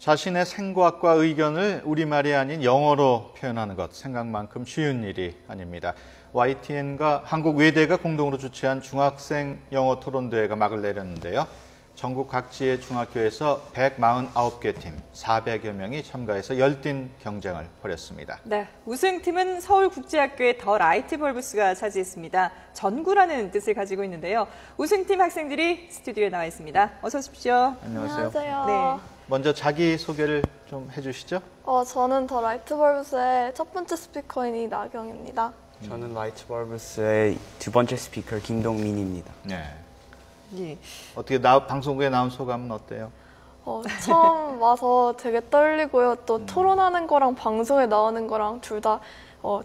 자신의 생각과 의견을 우리말이 아닌 영어로 표현하는 것, 생각만큼 쉬운 일이 아닙니다. YTN과 한국 외대가 공동으로 주최한 중학생 영어 토론대회가 막을 내렸는데요. 전국 각지의 중학교에서 149개 팀, 400여 명이 참가해서 열띤 경쟁을 벌였습니다. 네, 우승팀은 서울국제학교의 더 라이트볼브스가 차지했습니다. 전구라는 뜻을 가지고 있는데요. 우승팀 학생들이 스튜디오에 나와 있습니다. 어서 오십시오. 안녕하세요. 안녕하세요. 네. 먼저 자기소개를 좀 해주시죠. 저는 더 라이트볼브스의 첫 번째 스피커인 이나경입니다. 저는 라이트볼브스의 두 번째 스피커 김동민입니다. 네. 예. 어떻게 방송국에 나온 소감은 어때요? 처음 와서 되게 떨리고요. 또 토론하는 거랑 방송에 나오는 거랑 둘 다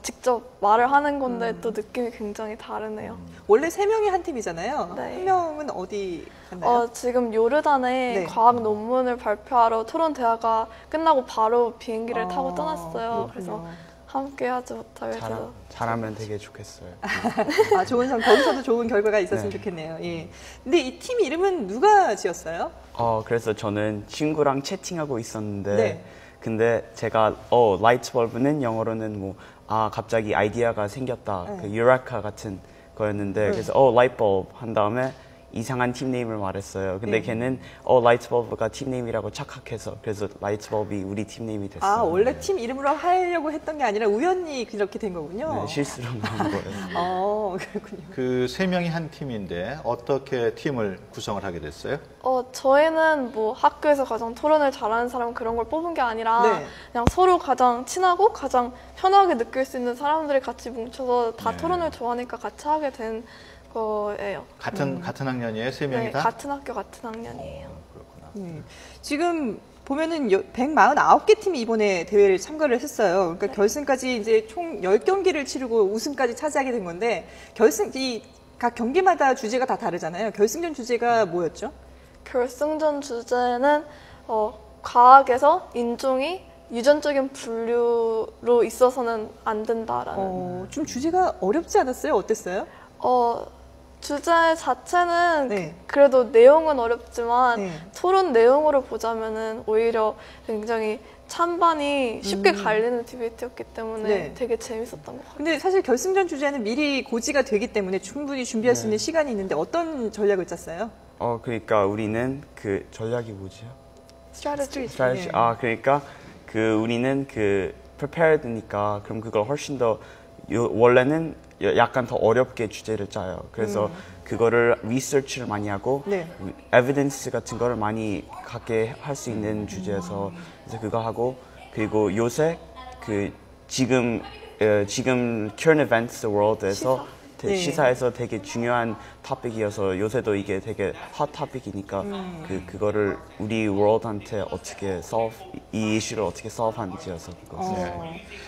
직접 말을 하는 건데 또 느낌이 굉장히 다르네요. 원래 3명이 한 팀이잖아요. 네. 한 명은 어디 갔나요? 지금 요르단에 네. 과학 논문을 발표하러 토론 대화가 끝나고 바로 비행기를 타고 떠났어요. 그렇군요. 그래서 함께 하지 못하게 돼서 잘하면 되게 좋겠어요. 좋은 거기서도 좋은 결과가 있었으면 네. 좋겠네요. 예. 근데 이 팀 이름은 누가 지었어요? 그래서 저는 친구랑 채팅하고 있었는데 네. 근데 제가 라이트 벌브는 영어로는 갑자기 아이디어가 생겼다. 네. 그 유라카 같은 거였는데 그래서 라이트 벌브 한 다음에 이상한 팀 네임을 말했어요. 근데 네. 걔는 라이트 벌브가 팀 네임이라고 착각해서 그래서 라이트 벌브이 우리 팀 네임이 됐어요. 원래 팀 이름으로 하려고 했던 게 아니라 우연히 그렇게 된 거군요. 네, 실수로 나온 거예요. 그렇군요. 그 3명이 한 팀인데 어떻게 팀을 구성을 하게 됐어요? 저희는 학교에서 가장 토론을 잘하는 사람 그런 걸 뽑은 게 아니라 네. 그냥 서로 가장 친하고 가장 편하게 느낄 수 있는 사람들이 같이 뭉쳐서 다 네. 토론을 좋아하니까 같이 하게 된 거예요. 같은 학년이에요? 3명이 네, 다? 같은 학교 같은 학년이에요. 그렇구나. 지금 보면은 149개 팀이 이번에 대회를 참가를 했어요. 그러니까 결승까지 이제 총 10경기를 치르고 우승까지 차지하게 된 건데 각 경기마다 주제가 다 다르잖아요. 결승전 주제가 뭐였죠? 결승전 주제는 과학에서 인종이 유전적인 분류로 있어서는 안 된다라는. 좀 주제가 어렵지 않았어요? 어땠어요? 주제 자체는 네. 그래도 내용은 어렵지만 네. 토론 내용으로 보자면은 오히려 굉장히 찬반이 쉽게 갈리는 디베이트였기 때문에 네. 되게 재밌었던 것 같아요. 근데 사실 결승전 주제는 미리 고지가 되기 때문에 충분히 준비할 수 있는 시간이 있는데 어떤 전략을 짰어요? 그러니까 우리는 그 전략이 뭐지요? 스트래티지. strategy. 그러니까 우리는 prepared니까 그럼 그걸 훨씬 더 원래는 약간 더 어렵게 주제를 짜요. 그래서 그거를 리서치를 많이 하고 네. 에비던스 같은 거를 많이 갖게 할 수 있는 주제에서 그래서 그거 하고 그리고 요새 지금 current events the world에서 시사에서 되게 중요한 토픽이어서 요새도 이게 되게 핫 토픽이니까 그거를 우리 월드한테 어떻게 이 이슈를 어떻게 solve하는지여서 그거.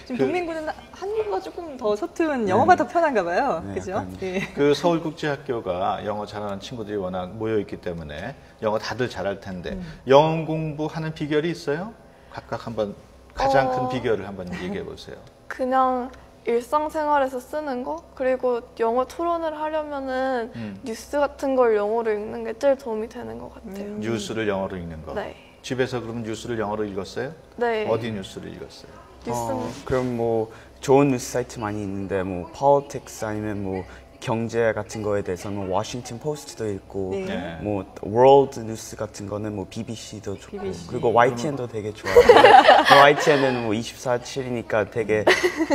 지금 동민군은 한국어가 조금 더 서툰 영어가 더 편한가 봐요. 네, 그죠? 약간. 예. 그 서울국제학교가 영어 잘하는 친구들이 워낙 모여있기 때문에 영어 다들 잘할 텐데 영어 공부하는 비결이 있어요? 각각 한번 가장 큰 비결을 한번 얘기해 보세요. 그냥 일상생활에서 쓰는 거 그리고 영어 토론을 하려면은 뉴스 같은 걸 영어로 읽는 게 제일 도움이 되는 것 같아요. 뉴스를 영어로 읽는 거. 네. 집에서 그러면 뉴스를 영어로 읽었어요? 네. 어디 뉴스를 읽었어요? 뉴스는 그럼 좋은 뉴스 사이트 많이 있는데 politics 아니면 경제 같은 거에 대해서는 워싱턴 포스트도 있고 네. 월드 뉴스 같은 거는 BBC도 좋고 BBC. 그리고 YTN도 되게 좋아요. YTN은 24/7이니까 되게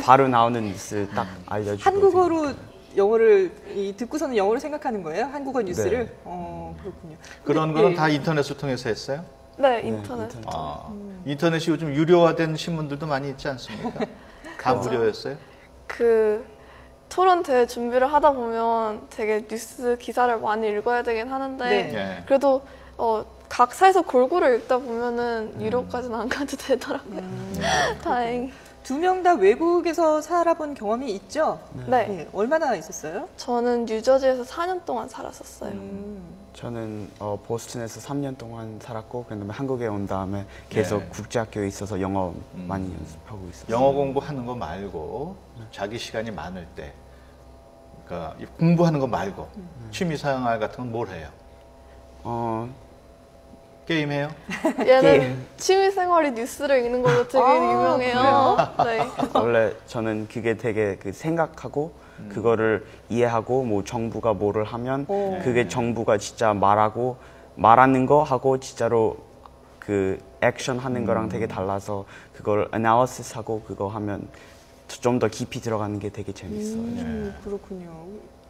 바로 나오는 뉴스 딱 알려주고 한국어로 영어를 듣고서는 영어를 생각하는 거예요? 한국어 뉴스를? 네. 그렇군요. 그런 근데, 거는 다 인터넷을 통해서 했어요? 네, 인터넷. 인터넷이 요즘 유료화된 신문들도 많이 있지 않습니까? 다 무료였어요? 토론 대회 준비를 하다 보면 되게 뉴스 기사를 많이 읽어야 되긴 하는데 네. 그래도 각사에서 골고루 읽다 보면은 유료까지는 안 가도 되더라고요. 다행히. 2명 다 외국에서 살아본 경험이 있죠? 네. 네. 얼마나 있었어요? 저는 뉴저지에서 4년 동안 살았었어요. 저는 보스턴에서 3년 동안 살았고 그다음에 한국에 온 다음에 계속 국제학교에 있어서 영어 많이 연습하고 있었어요. 영어 공부하는 거 말고 자기 시간이 많을 때 그러니까 공부하는 거 말고 취미 생활 같은 건 뭘 해요? 게임해요? 얘는 취미생활이 뉴스를 읽는 걸로 되게 유명해요. 네. 원래 저는 그게 되게 그 생각하고 그거를 이해하고 뭐 정부가 뭐를 하면 그게 정부가 진짜 말하는 거 하고 진짜로 그 액션 하는 거랑 되게 달라서 그걸 애널리시스 하고 그거 하면 좀 더 깊이 들어가는 게 되게 재밌어요. 그렇군요.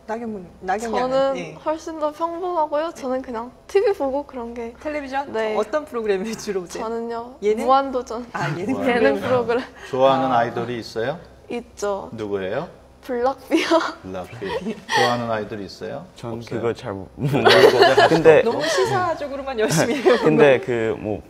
나경원 저는 예. 훨씬 더 평범하고요. 저는 그냥 TV 보고 그런 게. 텔레비전 네. 어떤 프로그램을 주로 보세요? 저는요. 예능? 무한도전. 예능 예능 프로그램 좋아하는 아이돌이 있어요? 있죠. 누구예요? 블락비요. 블락비. 좋아하는 아이돌이 있어요? 전 없어요? 그거 잘 근데 너무 시사 쪽으로만 열심히 해요. 근데 그 뭐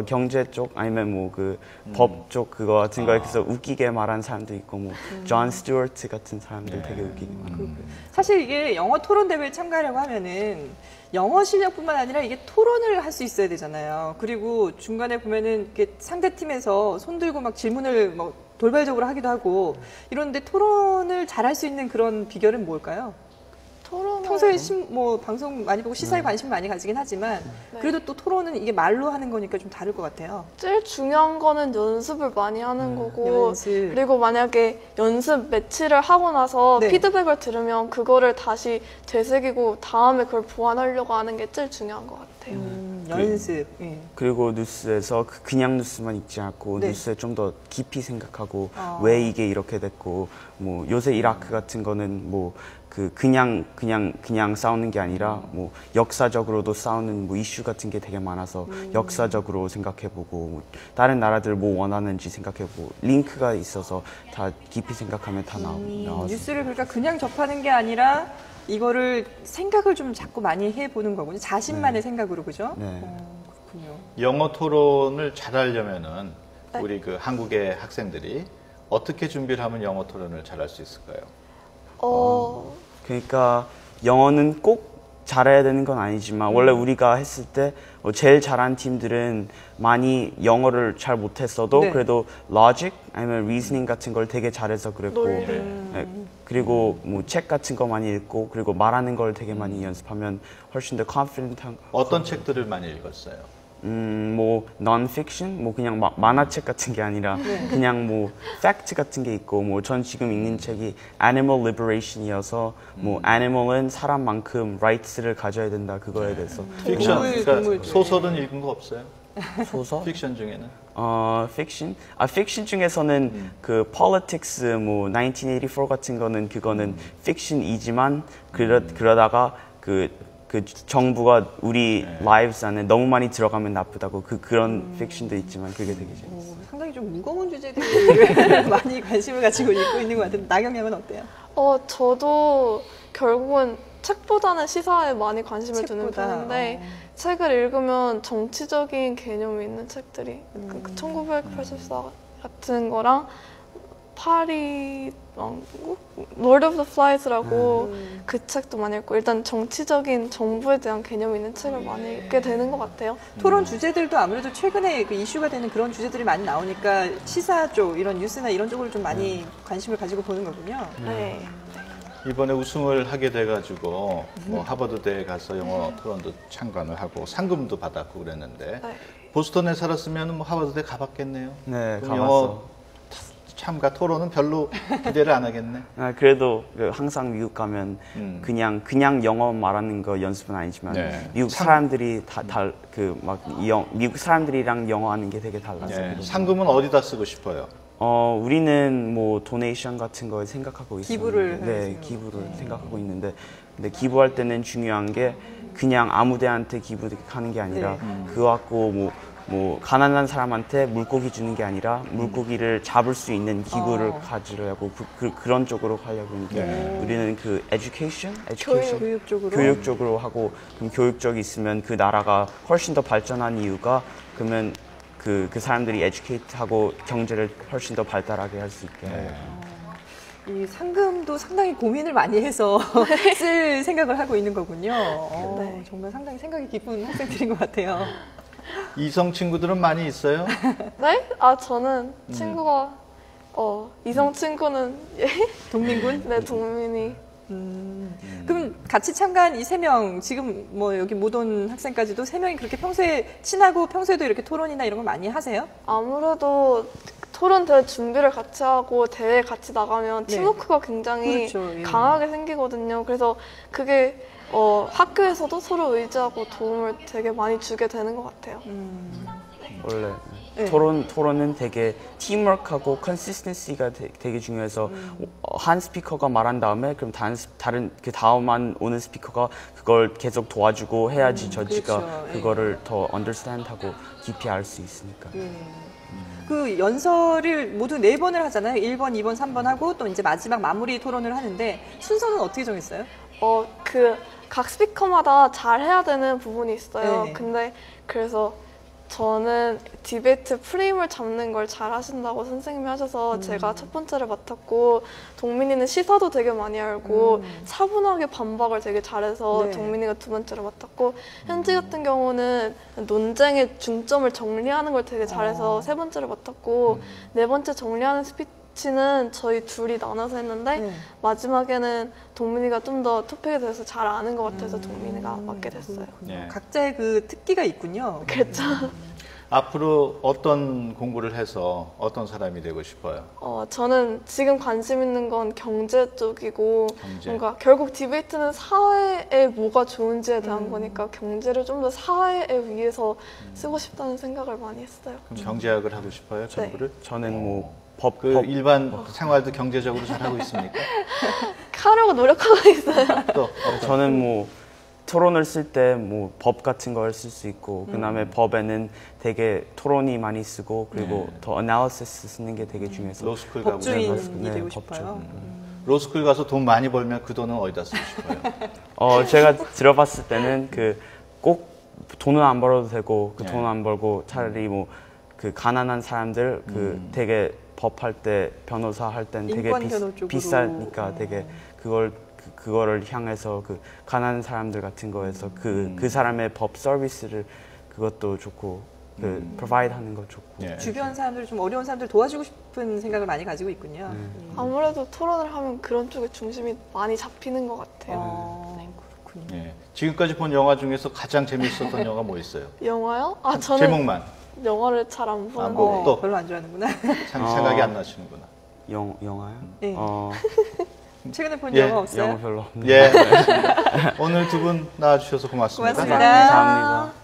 경제 쪽 아니면 뭐 그 법 쪽 그거 같은 거에 그래서 웃기게 말하는 사람도 있고 뭐 존 스튜어트 같은 사람들 되게 웃기게 말하고 사실 이게 영어 토론 대회에 참가하려고 하면은 영어 실력뿐만 아니라 이게 토론을 할 수 있어야 되잖아요. 그리고 중간에 보면은 이렇게 상대 팀에서 손 들고 막 질문을 뭐 돌발적으로 하기도 하고 이런데 토론을 잘할 수 있는 그런 비결은 뭘까요? 토론은 평소에 뭐 방송 많이 보고 시사에 관심 많이 가지긴 하지만 그래도 또 토론은 이게 말로 하는 거니까 좀 다를 것 같아요. 제일 중요한 거는 연습을 많이 하는 거고 연습. 그리고 만약에 연습 매치를 하고 나서 네. 피드백을 들으면 그거를 다시 되새기고 다음에 그걸 보완하려고 하는 게 제일 중요한 것 같아요. 연습. 예. 그리고 뉴스에서 그냥 뉴스만 읽지 않고 네. 뉴스에 좀 더 깊이 생각하고 왜 이게 이렇게 됐고 뭐 요새 이라크 같은 거는 뭐 그 그냥 싸우는 게 아니라 뭐 역사적으로도 싸우는 뭐 이슈 같은 게 되게 많아서 역사적으로 생각해보고 뭐 다른 나라들 뭐 원하는지 생각해보고 링크가 있어서 다 깊이 생각하면 다 나와서 뉴스를 그러니까 그냥 접하는 게 아니라 이거를 생각을 좀 자꾸 많이 해보는 거군요. 자신만의 생각으로 그죠? 네. 그렇군요. 영어 토론을 잘하려면은 우리 그 한국의 학생들이 어떻게 준비를 하면 영어 토론을 잘할 수 있을까요? 그러니까 영어는 꼭 잘해야 되는 건 아니지만 원래 우리가 했을 때 제일 잘한 팀들은 많이 영어를 잘 못했어도 네. 그래도 logic 아니면 reasoning 같은 걸 되게 잘해서 그랬고 네. 그리고 뭐 책 같은 거 많이 읽고 그리고 말하는 걸 되게 많이 연습하면 훨씬 더 confident한 어떤 책들을 많이 읽었어요? 뭐 non-fiction 뭐 그냥 만화책 같은 게 아니라 그냥 뭐 fact 같은 게 있고 뭐 전 지금 읽는 책이 Animal Liberation이어서 뭐 animal은 사람만큼 rights를 가져야 된다 그거에 대해서 픽션, 그러니까 동물 소설은 읽은 거 없어요? 소설 픽션 중에는? fiction? fiction 중에서는 그 politics 뭐 1984 같은 거는 그거는 fiction이지만 그러다가 그 정부가 우리 lives 안에 너무 많이 들어가면 나쁘다고 그런 fiction도 있지만 그게 되게 재밌어요. 상당히 좀 무거운 주제들을 많이 관심을 가지고 읽고 있는 것 같은데 나경양은 어때요? 저도 결국은 책보다는 시사에 많이 관심을 두는 책보다, 편인데 책을 읽으면 정치적인 개념이 있는 책들이 1984 같은 거랑 파리 왕국? Lord of the Flies라고 그 책도 많이 읽고 일단 정치적인 정부에 대한 개념이 있는 책을 많이 읽게 되는 것 같아요. 토론 주제들도 아무래도 최근에 그 이슈가 되는 그런 주제들이 많이 나오니까 시사 쪽 이런 뉴스나 이런 쪽으로 좀 많이 관심을 가지고 보는 거군요. 네. 이번에 우승을 하게 돼가지고 뭐 하버드대에 가서 영어 토론도 참관을 하고 상금도 받았고 그랬는데 네. 보스턴에 살았으면 뭐 하버드대 가봤겠네요. 네, 그럼 가봤어. 영어 참가 토론은 별로 기대를 안 하겠네. 그래도 항상 미국 가면 그냥 영어 말하는 거 연습은 아니지만 네. 미국 사람들이 미국 사람들이랑 영어 하는 게 되게 달라서 네. 상금은 어디다 쓰고 싶어요? 우리는 뭐 도네이션 같은 거 생각하고 있어요. 기부를 네, 하세요. 기부를 생각하고 있는데 근데 기부할 때는 중요한 게 그냥 아무 데한테 기부하는 게 아니라 그거 갖고 뭐 가난한 사람한테 물고기 주는 게 아니라 물고기를 잡을 수 있는 기구를 가지려고 그런 쪽으로 하려고 하니까 우리는 그 education 교육 쪽으로. 교육 쪽으로 하고 그럼 교육 쪽이 있으면 그 나라가 훨씬 더 발전한 이유가 그러면 그 사람들이 educate하고 경제를 훨씬 더 발달하게 할 수 있게 이 상금도 상당히 고민을 많이 해서 쓸 생각을 하고 있는 거군요. 네. 정말 상당히 생각이 깊은 학생들인 것 같아요. 이성 친구들은 많이 있어요? 네? 저는 친구가 이성 친구는 동민군? 네, 동민이 그럼 같이 참가한 이 세 명, 지금 뭐 여기 못 온 학생까지도 세 명이 그렇게 평소에 친하고 평소에도 이렇게 토론이나 이런 걸 많이 하세요? 아무래도 토론 대회 준비를 같이 하고 대회 같이 나가면 네. 팀워크가 굉장히 그렇죠, 예. 강하게 생기거든요. 그래서 그게 학교에서도 서로 의지하고 도움을 되게 많이 주게 되는 것 같아요. 원래 네. 토론은 되게 팀워크하고 컨시스턴시가 되게 중요해서 한 스피커가 말한 다음에 그럼 다른 그 다음만 오는 스피커가 그걸 계속 도와주고 해야지 저지가 그렇죠. 예. 그거를 더 understand하고 깊이 알 수 있으니까. 그 연설을 모두 4번을 하잖아요. 1번, 2번, 3번 하고 또 이제 마지막 마무리 토론을 하는데 순서는 어떻게 정했어요? 각 스피커마다 잘 해야 되는 부분이 있어요. 네. 근데 그래서 저는 디베이트 프레임을 잡는 걸 잘 하신다고 선생님이 하셔서 제가 첫 번째를 맡았고, 동민이는 시사도 되게 많이 알고 차분하게 반박을 되게 잘해서 네. 동민이가 두 번째를 맡았고, 현지 같은 경우는 논쟁의 중점을 정리하는 걸 되게 잘해서 세 번째를 맡았고, 네 번째 정리하는 스피치는 저희 둘이 나눠서 했는데 네. 마지막에는 동민이가 좀 더 토픽에 대해서 잘 아는 것 같아서 동민이가 맡게 됐어요. 예. 각자의 그 특기가 있군요. 그렇죠. 앞으로 어떤 공부를 해서 어떤 사람이 되고 싶어요? 저는 지금 관심 있는 건 경제 쪽이고, 경제. 뭔가 결국 디베이트는 사회에 뭐가 좋은지에 대한 거니까 경제를 좀 더 사회에 위해서 쓰고 싶다는 생각을 많이 했어요. 그럼 경제학을 하고 싶어요, 전부를? 저는 뭐 법 일반 생활도 경제적으로 잘하고 있습니까? 하려고 노력하고 있어요. 또 저는 뭐 토론을 쓸 때 뭐 법 같은 걸 쓸 수 있고 그다음에 법에는 되게 토론이 많이 쓰고 그리고 더 어나리시스 쓰는 게 되게 중요해서 로스쿨 가고 법조인이 네, 되고 법조. 싶어요. 로스쿨 가서 돈 많이 벌면 그 돈은 어디다 쓰고 싶어요? 제가 들어봤을 때는 그 꼭 돈은 안 벌어도 되고 그 네. 돈 안 벌고 차라리 뭐 그 가난한 사람들 그 되게 법할 때 변호사 할 땐 되게 인권 변호 쪽으로. 비싸니까 되게 그거를 향해서 그 가난한 사람들 같은 거에서 그 사람의 법 서비스를 그것도 좋고 그 provide 하는 거 좋고 예. 주변 사람들, 좀 어려운 사람들 도와주고 싶은 생각을 많이 가지고 있군요. 아무래도 토론을 하면 그런 쪽에 중심이 많이 잡히는 것 같아요. 그렇군요. 예. 지금까지 본 영화 중에서 가장 재밌었던 영화 뭐 있어요? 영화요? 저는 제목만 영화를 잘 안 보는데. 안 보고 또 별로 안 좋아하는구나. 생각이 안 나시는구나. 영화요? 네. 어, 최근에 본 예, 영화 없어요? 영화 별로 없네. 예. 오늘 두 분 나와주셔서 고맙습니다. 고맙습니다. 감사합니다.